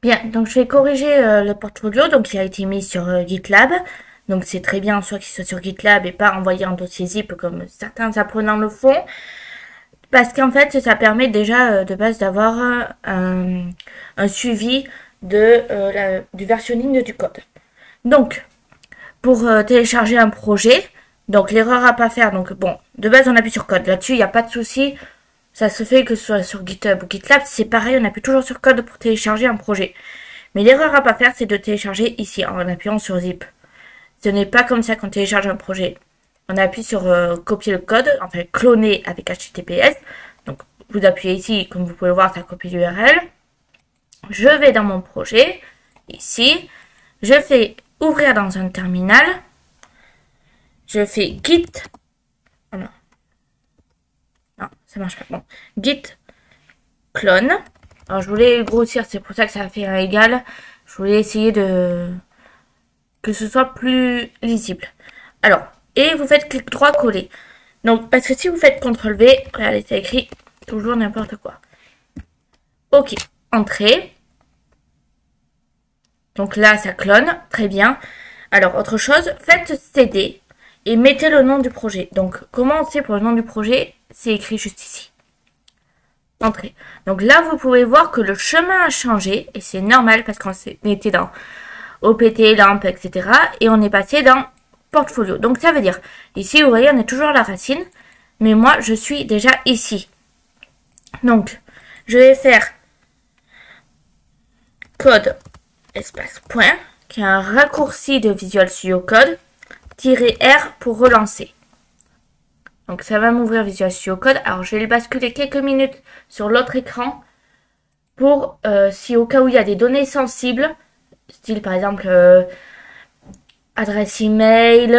Bien, donc je vais corriger le portfolio, donc il a été mis sur GitLab. Donc c'est très bien soit qu'il soit sur GitLab et pas envoyé en dossier zip comme certains apprenants le font. Parce qu'en fait, ça permet déjà de base d'avoir un suivi du versionning du code. Donc, pour télécharger un projet, donc l'erreur à pas faire, donc bon, de base on appuie sur code. Là-dessus, il n'y a pas de souci. Ça se fait que ce soit sur GitHub ou GitLab, c'est pareil, on appuie toujours sur code pour télécharger un projet. Mais l'erreur à pas faire, c'est de télécharger ici en appuyant sur zip. Ce n'est pas comme ça qu'on télécharge un projet. On appuie sur copier le code, enfin cloner avec HTTPS. Donc vous appuyez ici, comme vous pouvez le voir, ça copie l'URL. Je vais dans mon projet, ici. Je fais ouvrir dans un terminal. Je fais git. Oh non. Non, ça marche pas. Bon. Git clone. Alors je voulais grossir, c'est pour ça que ça a fait un égal. Je voulais essayer que ce soit plus lisible. Alors, et vous faites clic droit coller. Donc, parce que si vous faites CTRL V, regardez, c'est écrit toujours n'importe quoi. Ok, entrée. Donc là, ça clone, très bien. Alors, autre chose, faites CD et mettez le nom du projet. Donc, comment on sait pour le nom du projet? C'est écrit juste ici. Entrée. Donc là, vous pouvez voir que le chemin a changé et c'est normal parce qu'on était dans OPT, LAMP, etc. Et on est passé dans portfolio. Donc ça veut dire, ici vous voyez on est toujours à la racine, mais moi je suis déjà ici. Donc je vais faire code espace point, qui est un raccourci de Visual Studio Code, -R pour relancer. Donc ça va m'ouvrir Visual Studio Code. Alors je vais le basculer quelques minutes sur l'autre écran pour si au cas où il y a des données sensibles, style par exemple adresse email,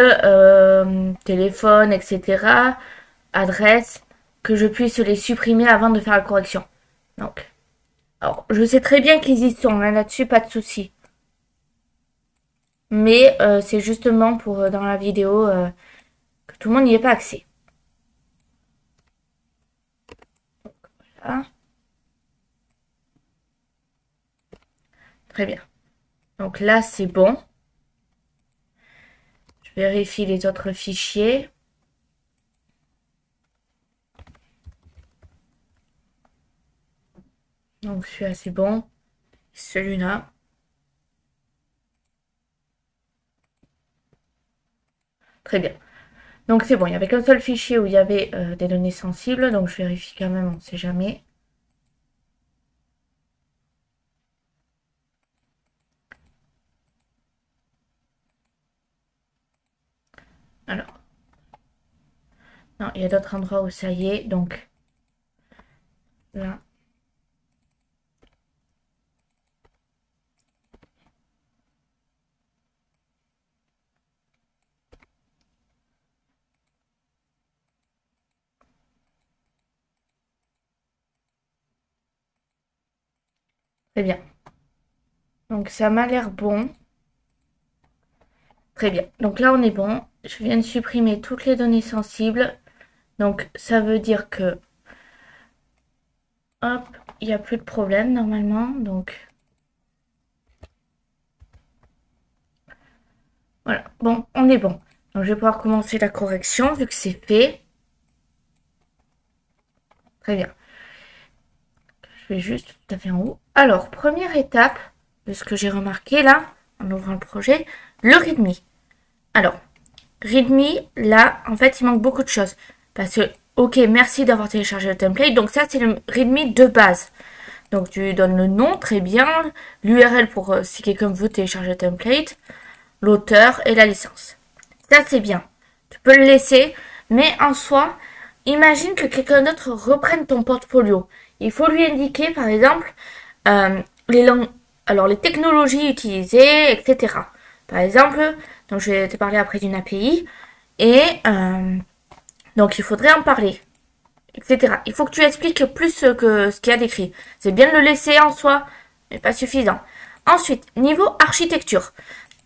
téléphone, etc. Adresse, que je puisse les supprimer avant de faire la correction. Donc, alors, je sais très bien qu'ils y sont, hein, là-dessus, pas de souci. Mais c'est justement pour dans la vidéo que tout le monde n'y ait pas accès. Donc, voilà. Très bien. Donc là, c'est bon. Je vérifie les autres fichiers. Donc celui-là, c'est bon. Celui-là. Très bien. Donc c'est bon, il n'y avait qu'un seul fichier où il y avait des données sensibles. Donc je vérifie quand même, on ne sait jamais. Alors. Non, il y a d'autres endroits où ça y est. Donc là. Très bien. Donc ça m'a l'air bon. Très bien. Donc là on est bon. Je viens de supprimer toutes les données sensibles. Donc ça veut dire que hop, il n'y a plus de problème normalement. Donc voilà. Bon, on est bon. Donc je vais pouvoir commencer la correction vu que c'est fait. Très bien. Je vais juste tout à fait en haut. Alors, première étape de ce que j'ai remarqué là, en ouvrant le projet, le README. Alors, README, là, en fait, il manque beaucoup de choses. Parce que, ok, merci d'avoir téléchargé le template. Donc ça, c'est le README de base. Donc tu donnes le nom, très bien. L'URL pour si quelqu'un veut télécharger le template. L'auteur et la licence. Ça, c'est bien. Tu peux le laisser. Mais en soi, imagine que quelqu'un d'autre reprenne ton portfolio. Il faut lui indiquer, par exemple, les langues, alors les technologies utilisées, etc. Par exemple, donc je vais te parler après d'une API. Et donc il faudrait en parler, etc. Il faut que tu expliques plus que ce qu'il y a d'écrit. C'est bien de le laisser en soi, mais pas suffisant. Ensuite, niveau architecture.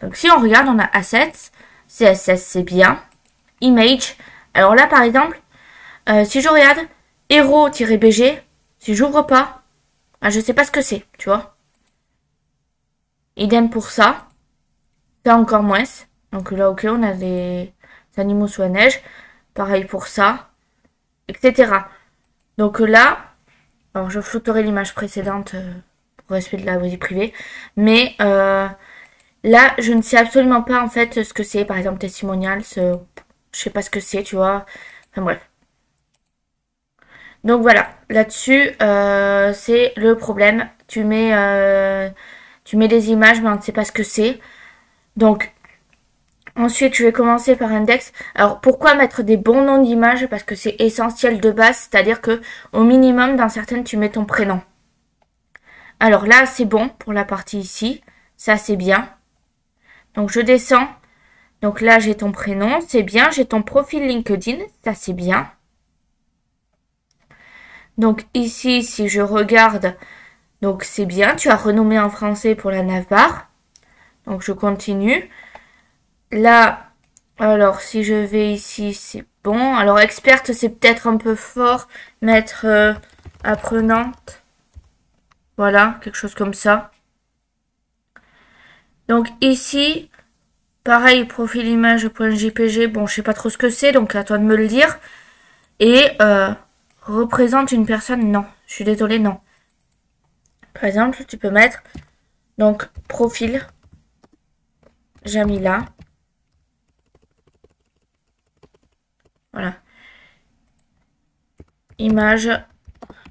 Donc si on regarde, on a Assets, CSS c'est bien, Image. Alors là par exemple, si je regarde hero-bg, si j'ouvre pas, je sais pas ce que c'est, tu vois. Idem pour ça. Ça encore moins. Donc là, ok, on a des animaux sous la neige. Pareil pour ça, etc. Donc là, alors je flouterai l'image précédente pour respect de la vie privée. Mais là, je ne sais absolument pas en fait ce que c'est. Par exemple, testimonials, je sais pas ce que c'est, tu vois. Enfin bref. Donc voilà, là-dessus, c'est le problème. Tu mets des images, mais on ne sait pas ce que c'est. Donc, ensuite, je vais commencer par index. Alors, pourquoi mettre des bons noms d'images? Parce que c'est essentiel de base, c'est-à-dire que au minimum, dans certaines, tu mets ton prénom. Alors là, c'est bon pour la partie ici. Ça, c'est bien. Donc, je descends. Donc là, j'ai ton prénom, c'est bien. J'ai ton profil LinkedIn, ça, c'est bien. Donc ici, si je regarde, donc c'est bien. Tu as renommé en français pour la navbar. Donc je continue. Là, alors si je vais ici, c'est bon. Alors experte, c'est peut-être un peu fort. Mettre apprenante. Voilà, quelque chose comme ça. Donc ici, pareil, profil image.jpg. Bon, je sais pas trop ce que c'est, donc à toi de me le dire. Et représente une personne, non. Je suis désolée, non. Par exemple, tu peux mettre donc profil Jamila. Voilà. Image,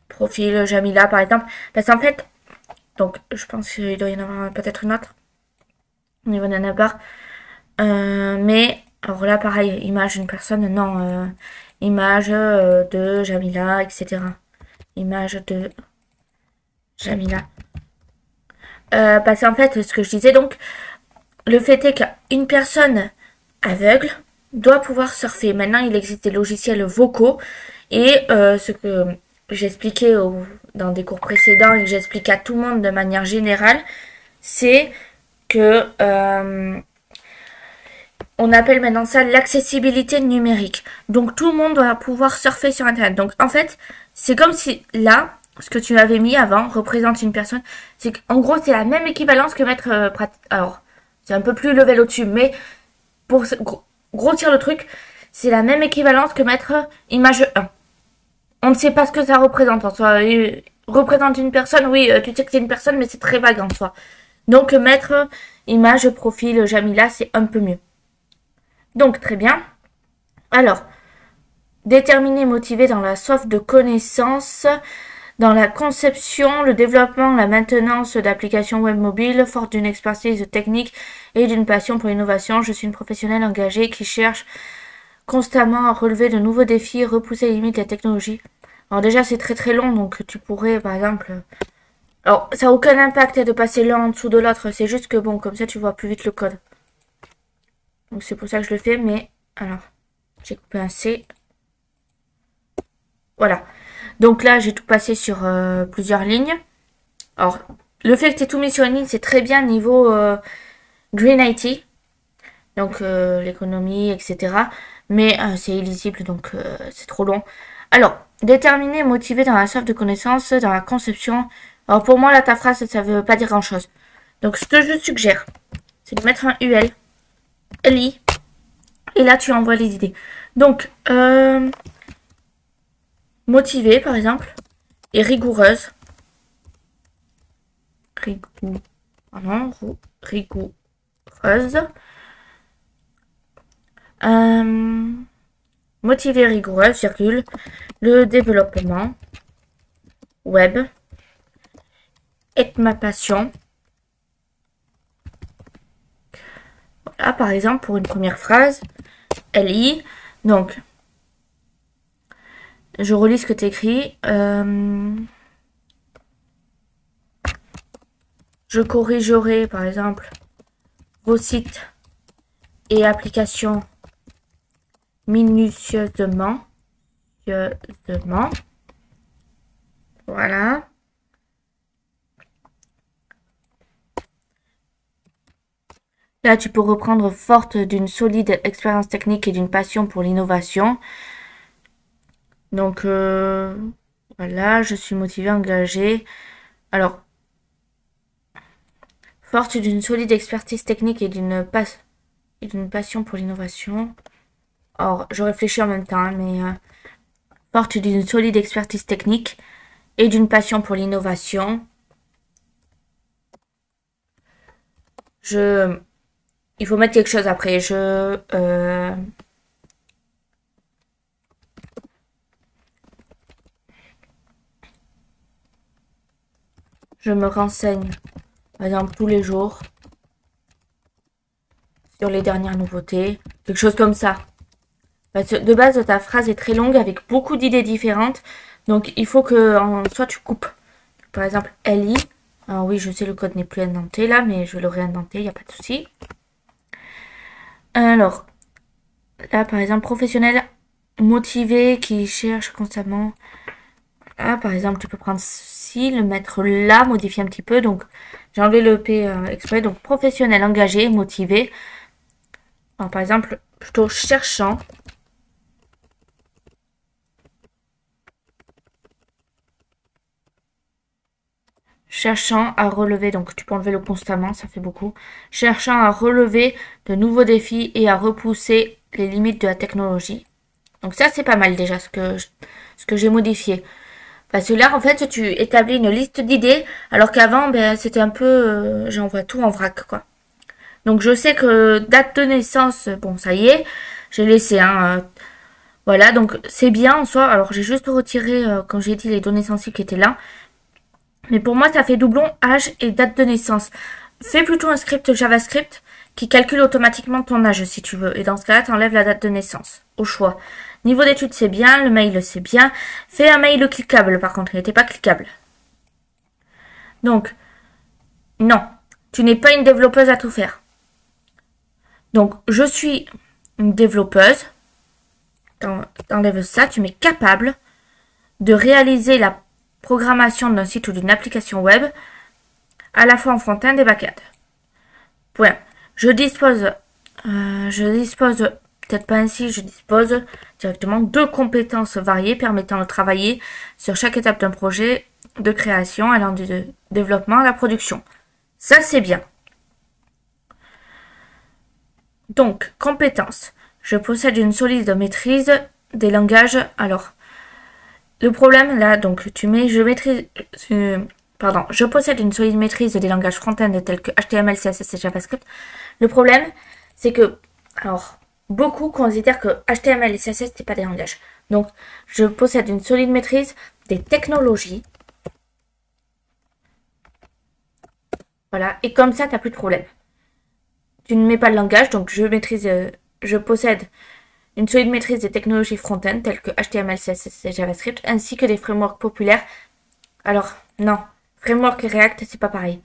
profil Jamila, par exemple. Parce qu'en fait, donc je pense qu'il doit y en avoir peut-être une autre au niveau d'un barre. Mais, alors là, pareil, image d'une personne, non. Image de Jamila, etc. Image de Jamila. Parce qu'en fait, ce que je disais, donc, le fait est qu'une personne aveugle doit pouvoir surfer. Maintenant, il existe des logiciels vocaux et ce que j'expliquais dans des cours précédents et que j'explique à tout le monde de manière générale, c'est que on appelle maintenant ça l'accessibilité numérique. Donc tout le monde doit pouvoir surfer sur Internet. Donc en fait, c'est comme si là, ce que tu avais mis avant représente une personne. C'est qu'en gros, c'est la même équivalence que mettre... alors, c'est un peu plus level au-dessus, mais pour grossir le truc, c'est la même équivalence que mettre image 1. On ne sait pas ce que ça représente en soi. Représente une personne, oui, tu sais que c'est une personne, mais c'est très vague en soi. Donc mettre image, profil, Jamila, c'est un peu mieux. Donc très bien. Alors, déterminer, motiver dans la soif de connaissances, dans la conception, le développement, la maintenance d'applications web mobiles, forte d'une expertise technique et d'une passion pour l'innovation. Je suis une professionnelle engagée qui cherche constamment à relever de nouveaux défis, repousser les limites de la technologie. Alors déjà, c'est très très long, donc tu pourrais, par exemple... Alors, ça n'a aucun impact de passer l'un en dessous de l'autre, c'est juste que, bon, comme ça, tu vois plus vite le code. Donc c'est pour ça que je le fais, mais... Alors, j'ai coupé un C. Voilà. Donc là, j'ai tout passé sur plusieurs lignes. Alors, le fait que tu aies tout mis sur une ligne, c'est très bien niveau Green IT. Donc, l'économie, etc. Mais c'est illisible, donc c'est trop long. Alors, déterminer, motiver dans la soif de connaissances, dans la conception. Alors, pour moi, là, ta phrase, ça veut pas dire grand-chose. Donc, ce que je suggère, c'est de mettre un UL, LI, et là, tu envoies les idées. Donc, motivée, par exemple, et rigoureuse. Rigoureuse. Motivée, rigoureuse, virgule. Le développement web est ma passion. Voilà, par exemple, pour une première phrase, LI. Donc, je relis ce que tu écris. Je corrigerai, par exemple, vos sites et applications minutieusement. Voilà. Là, tu peux reprendre forte d'une solide expérience technique et d'une passion pour l'innovation. Donc, voilà, je suis motivée, engagée. Alors, Forte d'une solide expertise technique et d'une passion pour l'innovation. Or, je réfléchis en même temps, hein, mais forte d'une solide expertise technique et d'une passion pour l'innovation. Il faut mettre quelque chose après. Je me renseigne, par exemple, tous les jours sur les dernières nouveautés. Quelque chose comme ça. Parce que de base, ta phrase est très longue avec beaucoup d'idées différentes. Donc, il faut que soit tu coupes. Par exemple, LI. Alors oui, je sais, le code n'est plus indenté là, mais je le réindenté, il n'y a pas de souci. Alors, là, par exemple, professionnel motivé qui cherche constamment. Là, par exemple, tu peux prendre ceci, le mettre là, modifier un petit peu. Donc, j'ai enlevé le P exprès. Donc, professionnel engagé, motivé. Alors, par exemple, plutôt cherchant. Cherchant à relever, donc tu peux enlever le constamment, ça fait beaucoup. Cherchant à relever de nouveaux défis et à repousser les limites de la technologie. Donc ça, c'est pas mal déjà ce que j'ai modifié. Parce que là, en fait, tu établis une liste d'idées, alors qu'avant, ben, c'était un peu, j'envoie tout en vrac, quoi. Donc je sais que date de naissance, bon, ça y est, j'ai laissé, hein, voilà, donc c'est bien en soi. Alors j'ai juste retiré, comme j'ai dit, les données sensibles qui étaient là. Mais pour moi, ça fait doublon âge et date de naissance. Fais plutôt un script JavaScript qui calcule automatiquement ton âge si tu veux. Et dans ce cas-là, tu enlèves la date de naissance. Au choix. Niveau d'études, c'est bien. Le mail, c'est bien. Fais un mail cliquable, par contre. Il n'était pas cliquable. Donc, non. Tu n'es pas une développeuse à tout faire. Donc, je suis une développeuse. T'enlèves ça. Tu mets capable de réaliser la programmation d'un site ou d'une application web à la fois en front-end et back-end. Point. Je dispose, peut-être pas ainsi, je dispose directement de compétences variées permettant de travailler sur chaque étape d'un projet de création allant du développement à la production. Ça, c'est bien. Donc, compétences. Je possède une solide maîtrise des langages. Alors, le problème là, donc tu mets, je possède une solide maîtrise des langages front-end tels que HTML, CSS et JavaScript. Le problème, c'est que, alors, beaucoup considèrent que HTML et CSS n'est pas des langages. Donc, je possède une solide maîtrise des technologies. Voilà, et comme ça, tu n'as plus de problème. Tu ne mets pas le langage, donc je possède une solide maîtrise des technologies front-end telles que HTML, CSS et JavaScript, ainsi que des frameworks populaires. Alors, non, framework et React, c'est pas pareil.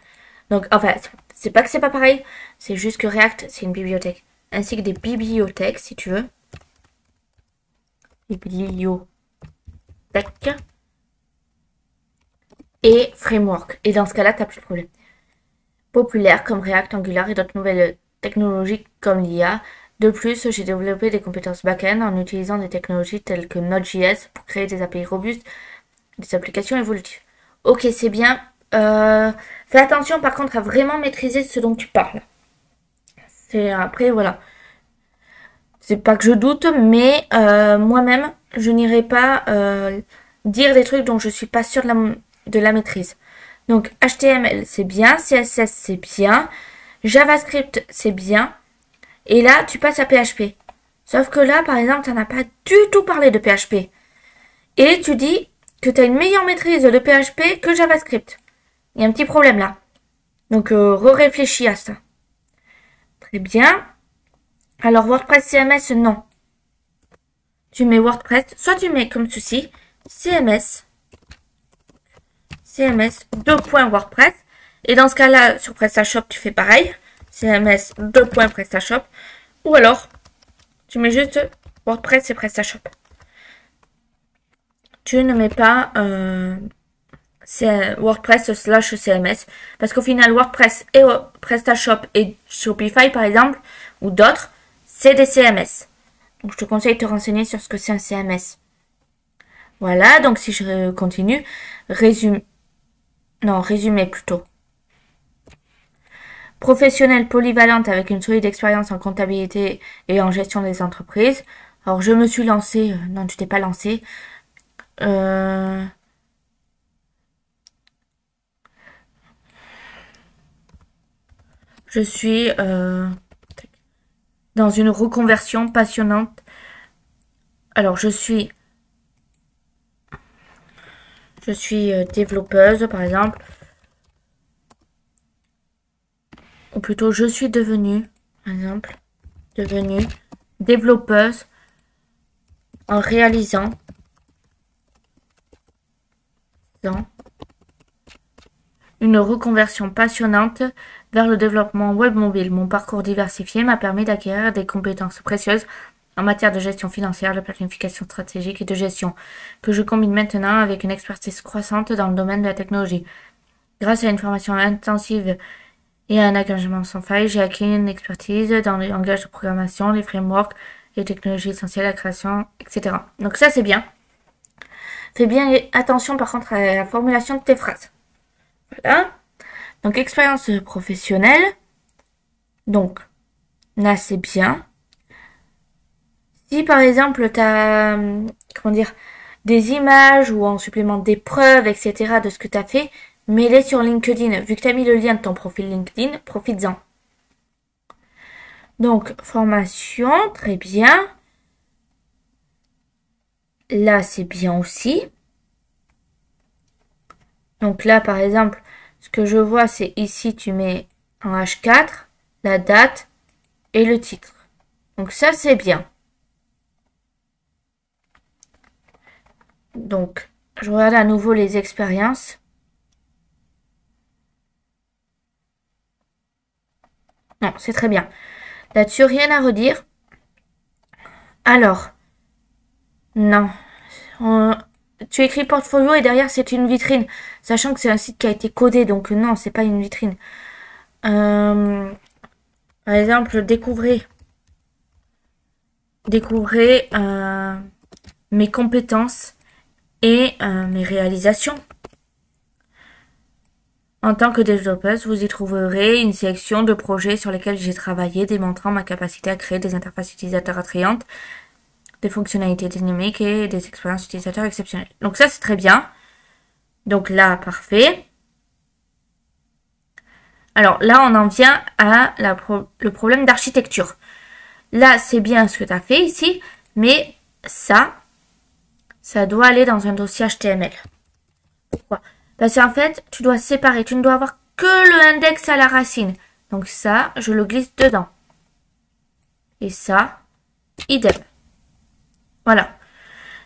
Donc, enfin, c'est pas que c'est pas pareil, c'est juste que React, c'est une bibliothèque. Ainsi que des bibliothèques, si tu veux. Bibliothèque. Et framework. Et dans ce cas-là, t'as plus de problème. Populaires comme React, Angular et d'autres nouvelles technologies comme l'IA. De plus, j'ai développé des compétences back-end en utilisant des technologies telles que Node.js pour créer des API robustes, des applications évolutives. Ok, c'est bien. Fais attention par contre à vraiment maîtriser ce dont tu parles. Après, voilà. C'est pas que je doute, mais moi-même, je n'irai pas dire des trucs dont je suis pas sûre de la maîtrise. Donc, HTML, c'est bien. CSS, c'est bien. JavaScript, c'est bien. Et là, tu passes à PHP. Sauf que là, par exemple, tu n'en as pas du tout parlé de PHP. Et tu dis que tu as une meilleure maîtrise de PHP que JavaScript. Il y a un petit problème là. Donc, réfléchis à ça. Très bien. Alors, WordPress CMS, non. Tu mets WordPress. Soit tu mets comme ceci, CMS, 2.WordPress. Et dans ce cas-là, sur PrestaShop, tu fais pareil. CMS 2.PrestaShop. Ou alors, tu mets juste WordPress et PrestaShop. Tu ne mets pas WordPress / CMS. Parce qu'au final, WordPress et PrestaShop et Shopify, par exemple, ou d'autres, c'est des CMS. Donc, je te conseille de te renseigner sur ce que c'est un CMS. Voilà, donc si je continue, résumé plutôt. Professionnelle polyvalente avec une solide expérience en comptabilité et en gestion des entreprises. Alors, je me suis lancée. Non, tu t'es pas lancée. Je suis dans une reconversion passionnante. Alors, je suis développeuse, par exemple. Ou plutôt, je suis devenue, par exemple, devenue développeuse en réalisant une reconversion passionnante vers le développement web mobile. Mon parcours diversifié m'a permis d'acquérir des compétences précieuses en matière de gestion financière, de planification stratégique et de gestion, que je combine maintenant avec une expertise croissante dans le domaine de la technologie. Grâce à une formation intensive et à un engagement sans faille, j'ai acquis une expertise dans les langages de programmation, les frameworks, les technologies essentielles à la création, etc. Donc ça, c'est bien. Fais bien attention par contre à la formulation de tes phrases. Voilà. Donc, expérience professionnelle. Donc, là, c'est bien. Si, par exemple, tu as, comment dire, des images ou en supplément des preuves, etc. de ce que tu as fait, mets-les sur LinkedIn. Vu que tu as mis le lien de ton profil LinkedIn, profites-en. Donc, formation, très bien. Là, c'est bien aussi. Donc là, par exemple, ce que je vois, c'est ici, tu mets en H4, la date et le titre. Donc ça, c'est bien. Donc, je regarde à nouveau les expériences. Non, c'est très bien. Là-dessus, rien à redire. Alors, non. Tu écris portfolio et derrière, c'est une vitrine. Sachant que c'est un site qui a été codé, donc non, c'est pas une vitrine. Par exemple, découvrez mes compétences et mes réalisations. En tant que développeuse, vous y trouverez une sélection de projets sur lesquels j'ai travaillé, démontrant ma capacité à créer des interfaces utilisateurs attrayantes, des fonctionnalités dynamiques et des expériences utilisateurs exceptionnelles. Donc ça, c'est très bien. Donc là, parfait. Alors là, on en vient à le problème d'architecture. Là, c'est bien ce que tu as fait ici, mais ça doit aller dans un dossier HTML. Pourquoi? Parce qu'en fait, tu dois séparer. Tu ne dois avoir que le index à la racine. Donc ça, je le glisse dedans. Et ça, idem. Voilà.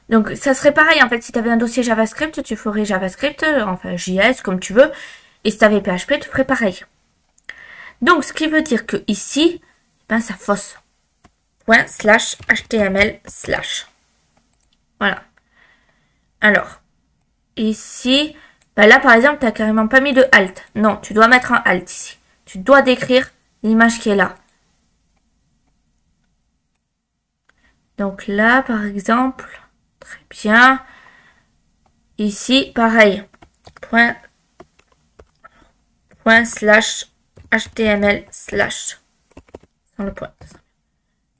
Donc ça serait pareil en fait. Si tu avais un dossier JavaScript, tu ferais JavaScript, enfin JS comme tu veux. Et si tu avais PHP, tu ferais pareil. Donc ce qui veut dire que ici, ben ça fausse. ./HTML/. Voilà. Alors, ici, ben là par exemple, tu n'as carrément pas mis de alt. Non, tu dois mettre un alt ici. Tu dois décrire l'image qui est là. Donc là, par exemple, très bien. Ici, pareil. ./HTML/ sans le point.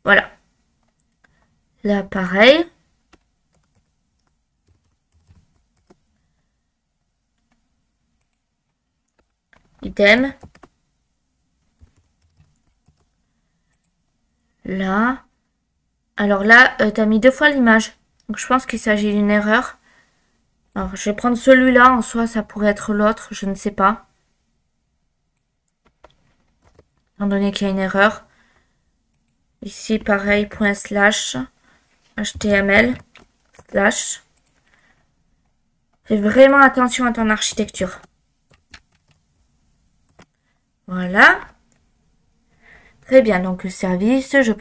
Voilà. Là, pareil. Idem. Là. Alors là, tu as mis 2 fois l'image. Donc je pense qu'il s'agit d'une erreur. Alors je vais prendre celui-là. En soi, ça pourrait être l'autre. Je ne sais pas. Étant donné qu'il y a une erreur. Ici, pareil, ./HTML/. Fais vraiment attention à ton architecture. Voilà. Très bien. Donc le service, je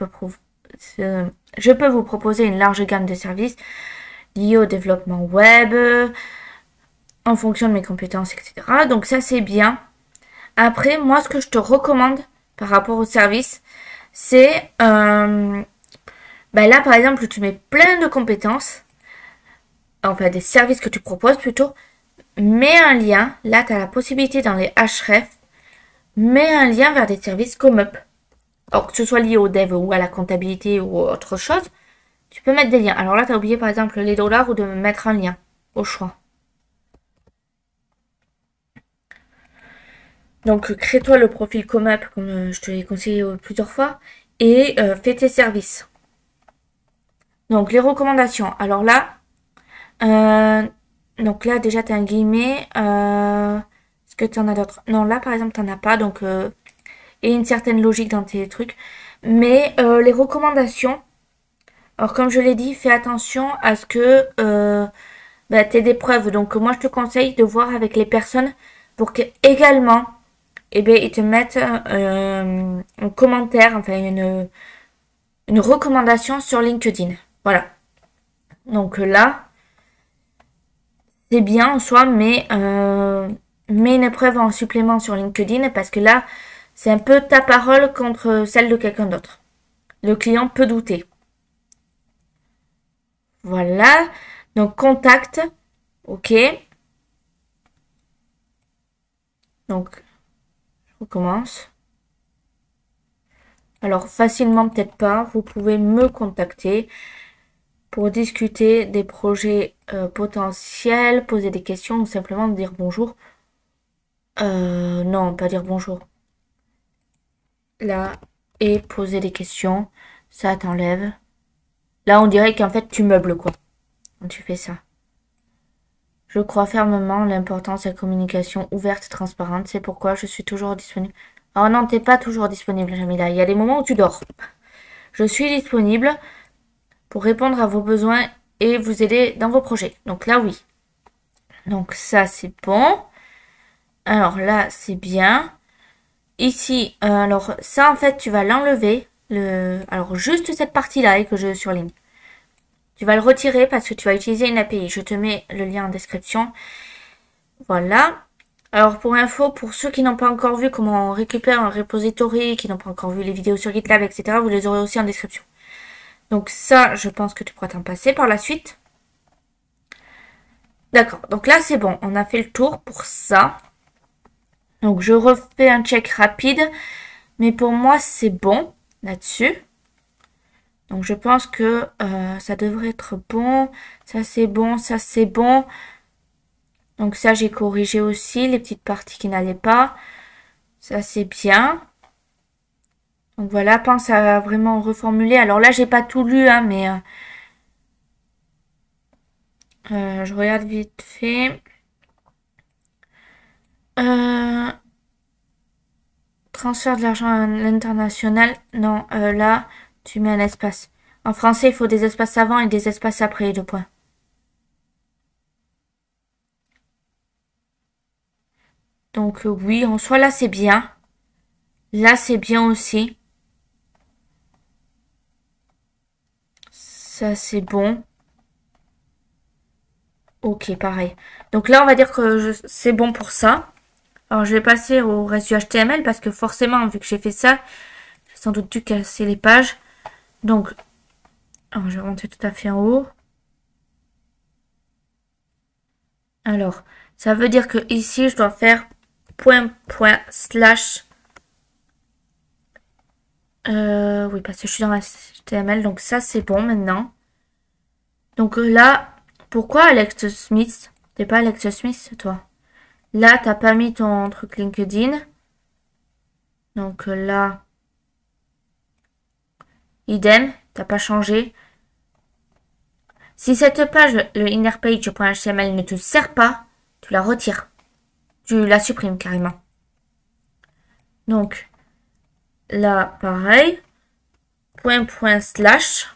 peux vous proposer une large gamme de services liés au développement web, en fonction de mes compétences, etc. Donc ça, c'est bien. Après, moi, ce que je te recommande par rapport au service, c'est... ben là, par exemple, tu mets plein de compétences, enfin des services que tu proposes plutôt, mets un lien. Là, tu as la possibilité dans les href met un lien vers des services ComeUp. Alors, que ce soit lié au dev ou à la comptabilité ou autre chose, tu peux mettre des liens. Alors là, tu as oublié par exemple les dollars ou de mettre un lien au choix. Donc, crée-toi le profil ComeUp, comme je te l'ai conseillé plusieurs fois, et fais tes services. Donc, les recommandations. Alors là, donc là, déjà, tu as un guillemet. Est-ce que tu en as d'autres? Non, là, par exemple, tu n'en as pas. Donc, et une certaine logique dans tes trucs. Mais les recommandations, alors comme je l'ai dit, fais attention à ce que tu aies des preuves. Donc, moi, je te conseille de voir avec les personnes pour que également, eh bien, ils te mettent un commentaire, enfin, une recommandation sur LinkedIn. Voilà. Donc là, c'est bien en soi, mais mets une épreuve en supplément sur LinkedIn parce que là, c'est un peu ta parole contre celle de quelqu'un d'autre. Le client peut douter. Voilà. Donc, contact. OK. Donc, je recommence. Alors, facilement, peut-être pas. Vous pouvez me contacter pour discuter des projets potentiels, poser des questions ou simplement dire bonjour. Non, pas dire bonjour. Là, et poser des questions. Ça t'enlève. Là, on dirait qu'en fait, tu meubles, quoi. Quand tu fais ça. Je crois fermement l'importance de la communication ouverte et transparente. C'est pourquoi je suis toujours disponible. Oh non, t'es pas toujours disponible, Jamila. Il y a des moments où tu dors. Je suis disponible pour répondre à vos besoins et vous aider dans vos projets. Donc là, oui. Donc ça, c'est bon. Alors là, c'est bien. Ici, alors ça, en fait, tu vas l'enlever. Alors juste cette partie-là que je surligne. Tu vas le retirer parce que tu vas utiliser une API. Je te mets le lien en description. Voilà. Alors pour info, pour ceux qui n'ont pas encore vu comment on récupère un repository, qui n'ont pas encore vu les vidéos sur GitLab, etc., vous les aurez aussi en description. Donc ça, je pense que tu pourras t'en passer par la suite. D'accord, donc là c'est bon, on a fait le tour pour ça. Donc je refais un check rapide, mais pour moi c'est bon là-dessus. Donc je pense que ça devrait être bon. Ça c'est bon, ça c'est bon. Donc ça j'ai corrigé aussi les petites parties qui n'allaient pas. Ça c'est bien. Donc voilà, pense à vraiment reformuler. Alors là j'ai pas tout lu, hein, mais je regarde vite fait. Transfert de l'argent à l'international. Non, là, tu mets un espace. En français, il faut des espaces avant et des espaces après, 2 points. Donc oui, en soi, là, c'est bien. Là, c'est bien aussi. Ça, c'est bon. Ok, pareil. Donc là, on va dire que c'est bon pour ça. Alors, je vais passer au reste du HTML parce que forcément, vu que j'ai fait ça, j'ai sans doute dû casser les pages. Donc, alors, je vais remonter tout à fait en haut. Alors, ça veut dire que ici, je dois faire // oui, parce que je suis dans HTML, donc ça, c'est bon maintenant. Donc là, pourquoi Alex Smith? T'es pas Alex Smith, toi? Là, t'as pas mis ton truc LinkedIn. Donc là, idem, t'as pas changé. Si cette page, le innerpage.html ne te sert pas, tu la retires. Tu la supprimes carrément. Donc, là, pareil. //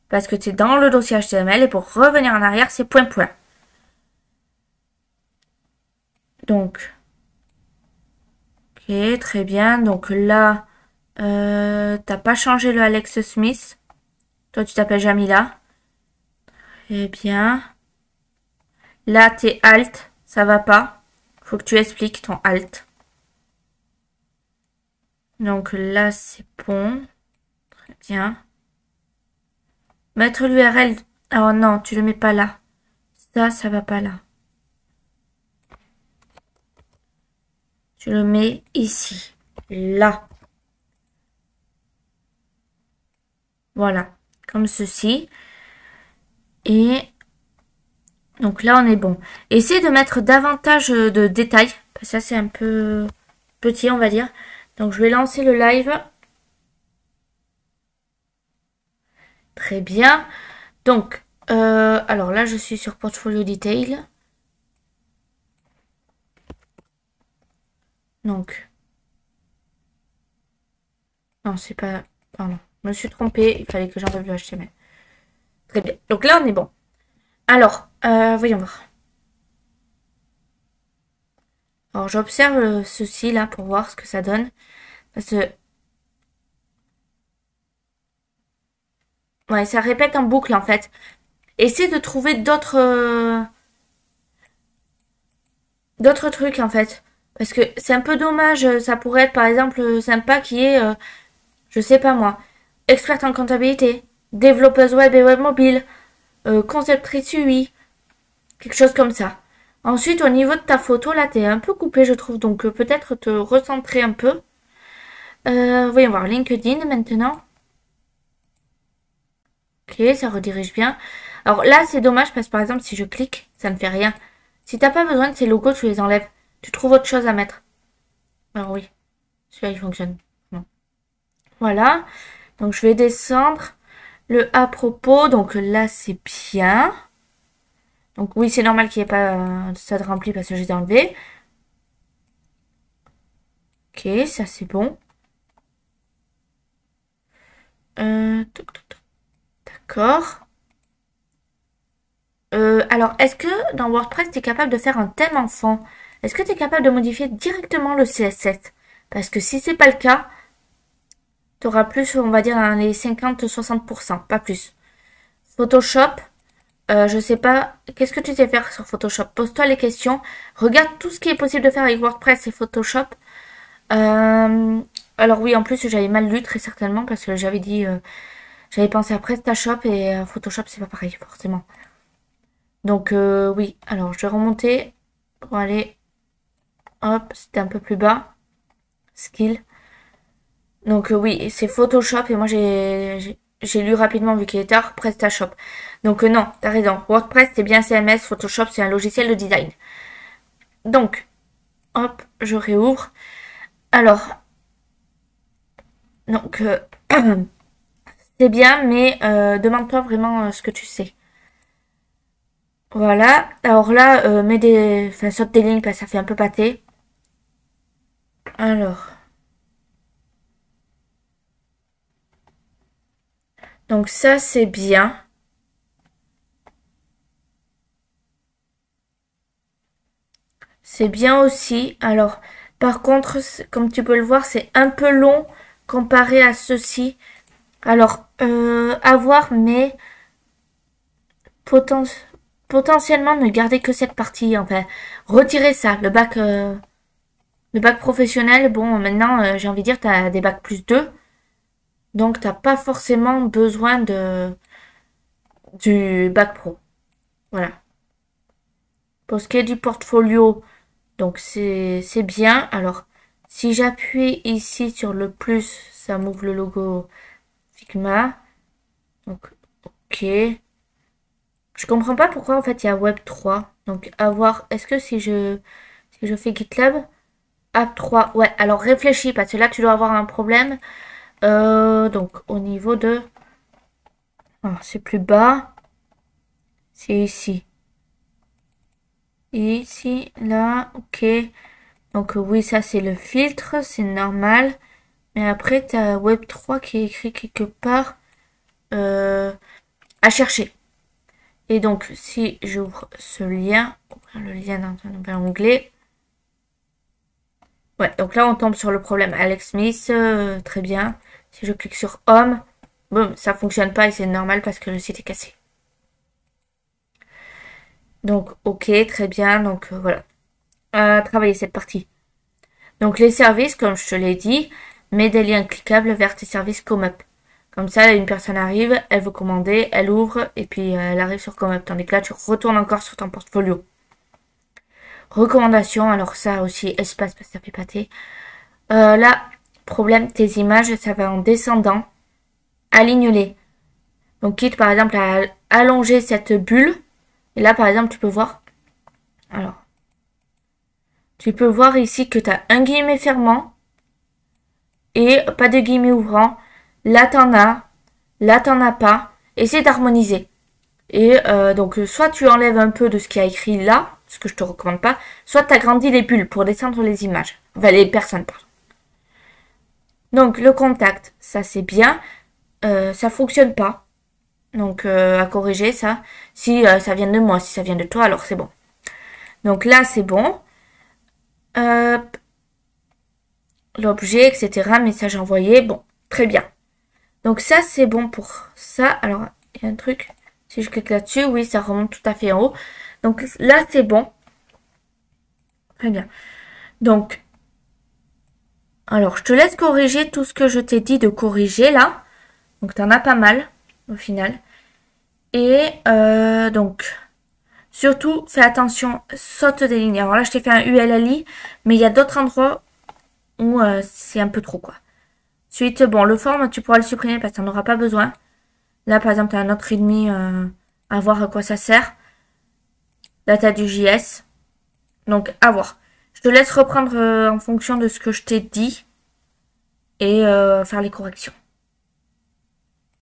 parce que tu es dans le dossier HTML et pour revenir en arrière, c'est .. Donc, ok, très bien. Donc là, t'as pas changé le Alex Smith. Toi, tu t'appelles Jamila. Très bien. Là, t'es alt. Ça va pas. Faut que tu expliques ton alt. Donc là, c'est bon. Très bien. Mettre l'URL. Oh non, tu le mets pas là. Ça va pas là. Je le mets ici. Là. Voilà. Comme ceci. Et donc là, on est bon. Essayez de mettre davantage de détails. Parce que ça, c'est un peu petit, on va dire. Donc, je vais lancer le live. Très bien. Donc, alors là, je suis sur Portfolio Detail. Donc, non, c'est pas... Pardon, je me suis trompée. Il fallait que j'enlève le HTML. Très bien. Donc là, on est bon. Alors, voyons voir. Alors, j'observe ceci là pour voir ce que ça donne. Parce que... Ouais, ça répète en boucle en fait. Essayez de trouver d'autres trucs en fait. Parce que c'est un peu dommage. Ça pourrait être par exemple sympa qui est, je sais pas moi, experte en comptabilité, développeuse web et web mobile, conceptrice UI, quelque chose comme ça. Ensuite, au niveau de ta photo, là, t'es un peu coupé, je trouve. Donc, peut-être te recentrer un peu. Voyons voir, LinkedIn maintenant. Ok, ça redirige bien. Alors là, c'est dommage parce que par exemple, si je clique, ça ne fait rien. Si t'as pas besoin de ces logos, tu les enlèves. Tu trouves autre chose à mettre. Alors oui, celui-là, il fonctionne. Non. Voilà. Donc, je vais descendre. Le à propos, donc là, c'est bien. Donc oui, c'est normal qu'il n'y ait pas ça de rempli parce que j'ai enlevé. Ok, ça c'est bon. D'accord. Alors, est-ce que dans WordPress, tu es capable de faire un thème enfant? Est-ce que tu es capable de modifier directement le CSS? Parce que si c'est pas le cas, tu auras plus, on va dire, dans les 50-60%, pas plus. Photoshop, je sais pas, qu'est-ce que tu sais faire sur Photoshop? Pose-toi les questions. Regarde tout ce qui est possible de faire avec WordPress et Photoshop. Alors oui, en plus, j'avais mal lu très certainement parce que j'avais dit, j'avais pensé à PrestaShop et Photoshop, c'est pas pareil, forcément. Donc oui, alors je vais remonter pour aller, hop, c'était un peu plus bas, skill. Donc oui, c'est Photoshop et moi j'ai lu rapidement vu qu'il est tard, PrestaShop. Donc non, t'as raison, WordPress c'est bien CMS, Photoshop c'est un logiciel de design. Donc, hop, je réouvre. Alors, donc c'est bien, mais demande-toi vraiment ce que tu sais. Voilà. Alors là, mets des... Enfin, saute des lignes parce que ça fait un peu pâté. Alors. Donc ça, c'est bien. C'est bien aussi. Alors, par contre, comme tu peux le voir, c'est un peu long comparé à ceci. Alors, à voir, mais poten- potentiellement ne garder que cette partie. Enfin, retirer ça. Le bac professionnel, bon, maintenant, j'ai envie de dire, tu as des bacs plus 2. Donc, t'as pas forcément besoin du bac pro. Voilà. Pour ce qui est du portfolio, donc c'est bien. Alors, si j'appuie ici sur le plus, ça m'ouvre le logo Figma. Donc, ok. Je comprends pas pourquoi en fait il y a Web 3. Donc, à voir. Est-ce que si je fais GitLab, App 3. Ouais, alors réfléchis parce que là tu dois avoir un problème. Donc, au niveau de. Ah, c'est plus bas. C'est ici. Et ici, là, ok. Donc oui, ça c'est le filtre, c'est normal. Mais après, tu as Web3 qui est écrit quelque part euh, à chercher. Et donc, si j'ouvre ce lien, ouvrir le lien dans un nouvel onglet. Ouais, donc là, on tombe sur le problème Alex Smith, très bien. Si je clique sur Home, boum, ça fonctionne pas et c'est normal parce que le site est cassé. Donc, ok, très bien. Donc, voilà. Travailler cette partie. Donc les services, comme je te l'ai dit, mets des liens cliquables vers tes services ComeUp. Comme ça, une personne arrive, elle veut commander, elle ouvre et puis elle arrive sur ComeUp. Tandis que là, tu retournes encore sur ton portfolio. Recommandations, alors ça aussi, espace parce que ça fait pâté. Là, problème, tes images, ça va en descendant. Aligne-les. Donc quitte par exemple à allonger cette bulle. Et là par exemple tu peux voir. Alors. Tu peux voir ici que tu as un guillemet fermant. Et pas de guillemet ouvrant. Là t'en as. Là t'en as pas. Essaie d'harmoniser. Et donc soit tu enlèves un peu de ce qui a écrit là. Ce que je te recommande pas. Soit tu agrandis les bulles pour descendre les images. Enfin les personnes pardon. Donc le contact, ça c'est bien. Ça fonctionne pas. Donc à corriger ça. Si ça vient de moi, si ça vient de toi, alors c'est bon. Donc là c'est bon. L'objet, etc. Message envoyé. Bon, très bien. Donc ça c'est bon pour ça. Alors il y a un truc. Si je clique là-dessus, oui, ça remonte tout à fait en haut. Donc là c'est bon. Très bien. Donc, alors je te laisse corriger tout ce que je t'ai dit de corriger là. Donc t'en as pas mal au final. Et donc, surtout, fais attention, saute des lignes. Alors là, je t'ai fait un ULLI, mais il y a d'autres endroits où c'est un peu trop, quoi. Ensuite, bon, le forme, tu pourras le supprimer parce que tu n'en auras pas besoin. Là, par exemple, tu as un autre ennemi à voir à quoi ça sert. Là, tu as du JS. Donc, à voir. Je te laisse reprendre en fonction de ce que je t'ai dit et faire les corrections.